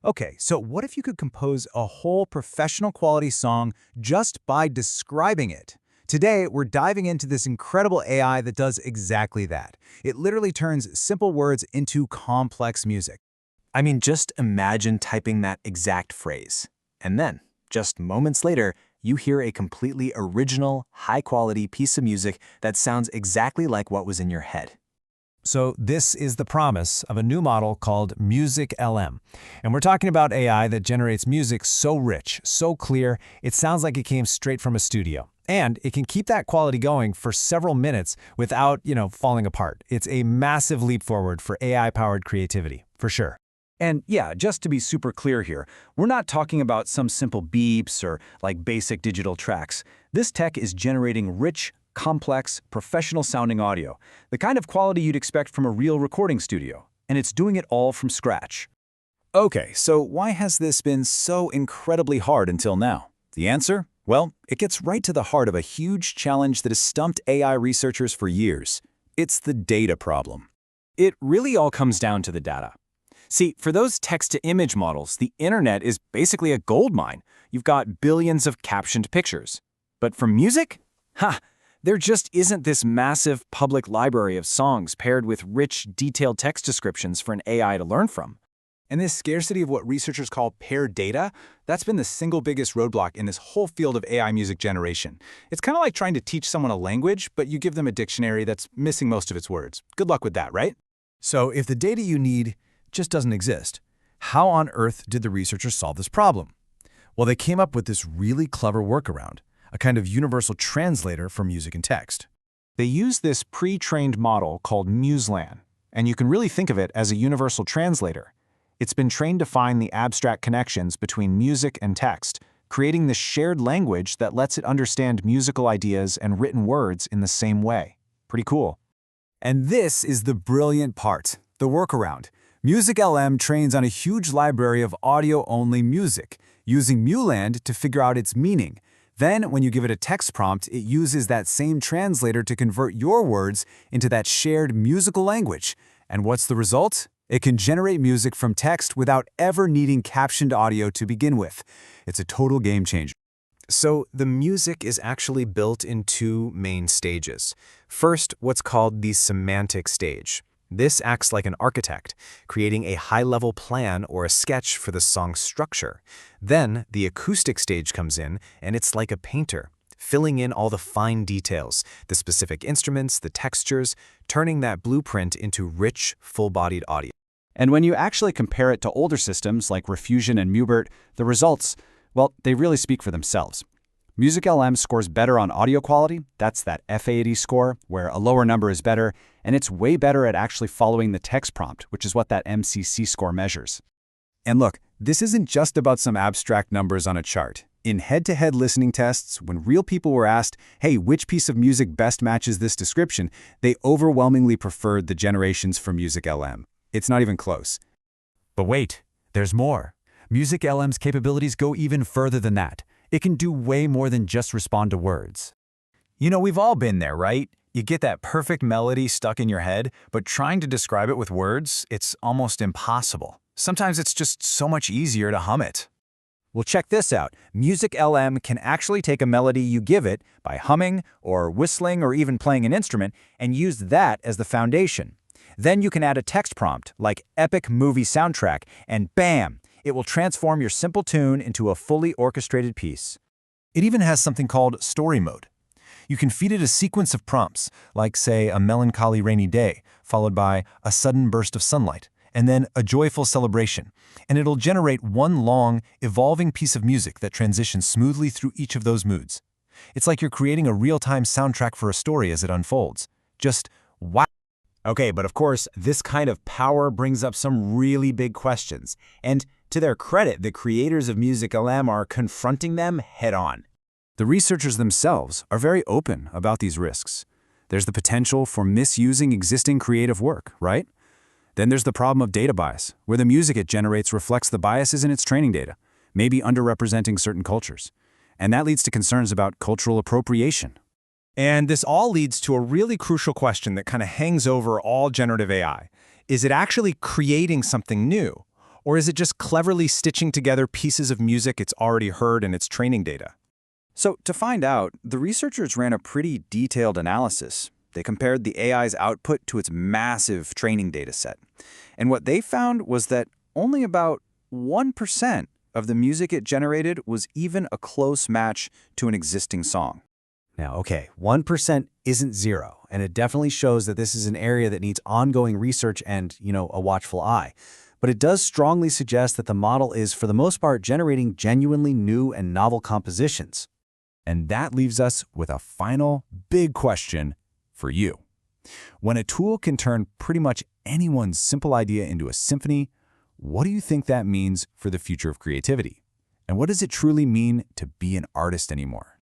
Okay, so what if you could compose a whole professional quality song just by describing it? Today, we're diving into this incredible AI that does exactly that. It literally turns simple words into complex music. I mean, just imagine typing that exact phrase. And then, just moments later, you hear a completely original, high-quality piece of music that sounds exactly like what was in your head. So this is the promise of a new model called MusicLM. And we're talking about AI that generates music so rich, so clear, it sounds like it came straight from a studio. And it can keep that quality going for several minutes without, falling apart. It's a massive leap forward for AI-powered creativity, for sure. And yeah, just to be super clear here, we're not talking about some simple beeps or like basic digital tracks. This tech is generating rich, complex, professional-sounding audio, the kind of quality you'd expect from a real recording studio, and it's doing it all from scratch. Okay, so why has this been so incredibly hard until now? The answer? Well, it gets right to the heart of a huge challenge that has stumped AI researchers for years. It's the data problem. It really all comes down to the data. See, for those text-to-image models, the internet is basically a goldmine. You've got billions of captioned pictures. But for music? There just isn't this massive public library of songs paired with rich, detailed text descriptions for an AI to learn from. And this scarcity of what researchers call paired data, that's been the single biggest roadblock in this whole field of AI music generation. It's kind of like trying to teach someone a language, but you give them a dictionary that's missing most of its words. Good luck with that, right? So if the data you need just doesn't exist, how on earth did the researchers solve this problem? Well, they came up with this really clever workaround, a kind of universal translator for music and text. They use this pre-trained model called MuLan, and you can really think of it as a universal translator. It's been trained to find the abstract connections between music and text, creating this shared language that lets it understand musical ideas and written words in the same way. Pretty cool. And this is the brilliant part, the workaround. MusicLM trains on a huge library of audio-only music, using MuLan to figure out its meaning. Then, when you give it a text prompt, it uses that same translator to convert your words into that shared musical language. And what's the result? It can generate music from text without ever needing captioned audio to begin with. It's a total game changer. So the music is actually built in two main stages. First, what's called the semantic stage. This acts like an architect, creating a high-level plan or a sketch for the song's structure. Then, the acoustic stage comes in, and it's like a painter, filling in all the fine details, the specific instruments, the textures, turning that blueprint into rich, full-bodied audio. And when you actually compare it to older systems like Refusion and Mubert, the results, well, they really speak for themselves. MusicLM scores better on audio quality, that's that F80 score, where a lower number is better, and it's way better at actually following the text prompt, which is what that MCC score measures. And look, this isn't just about some abstract numbers on a chart. In head-to-head listening tests, when real people were asked, hey, which piece of music best matches this description, they overwhelmingly preferred the generations from MusicLM. It's not even close. But wait, there's more. MusicLM's capabilities go even further than that. It can do way more than just respond to words. We've all been there, right? You get that perfect melody stuck in your head, but trying to describe it with words, it's almost impossible. Sometimes it's just so much easier to hum it. Well, check this out. MusicLM can actually take a melody you give it by humming or whistling or even playing an instrument and use that as the foundation. Then you can add a text prompt like epic movie soundtrack and bam! It will transform your simple tune into a fully orchestrated piece. It even has something called story mode. You can feed it a sequence of prompts, like, say, a melancholy rainy day, followed by a sudden burst of sunlight, and then a joyful celebration, and it'll generate one long, evolving piece of music that transitions smoothly through each of those moods. It's like you're creating a real-time soundtrack for a story as it unfolds. Just wow! Okay, but of course, this kind of power brings up some really big questions, and to their credit, the creators of MusicLM are confronting them head-on. The researchers themselves are very open about these risks. There's the potential for misusing existing creative work, right? Then there's the problem of data bias, where the music it generates reflects the biases in its training data, maybe underrepresenting certain cultures. And that leads to concerns about cultural appropriation. And this all leads to a really crucial question that kind of hangs over all generative AI. Is it actually creating something new? Or is it just cleverly stitching together pieces of music it's already heard in its training data? So to find out, the researchers ran a pretty detailed analysis. They compared the AI's output to its massive training dataset. And what they found was that only about 1% of the music it generated was even a close match to an existing song. Now, okay, 1% isn't zero, and it definitely shows that this is an area that needs ongoing research and, a watchful eye. But it does strongly suggest that the model is, for the most part, generating genuinely new and novel compositions. And that leaves us with a final big question for you. When a tool can turn pretty much anyone's simple idea into a symphony, what do you think that means for the future of creativity? And what does it truly mean to be an artist anymore?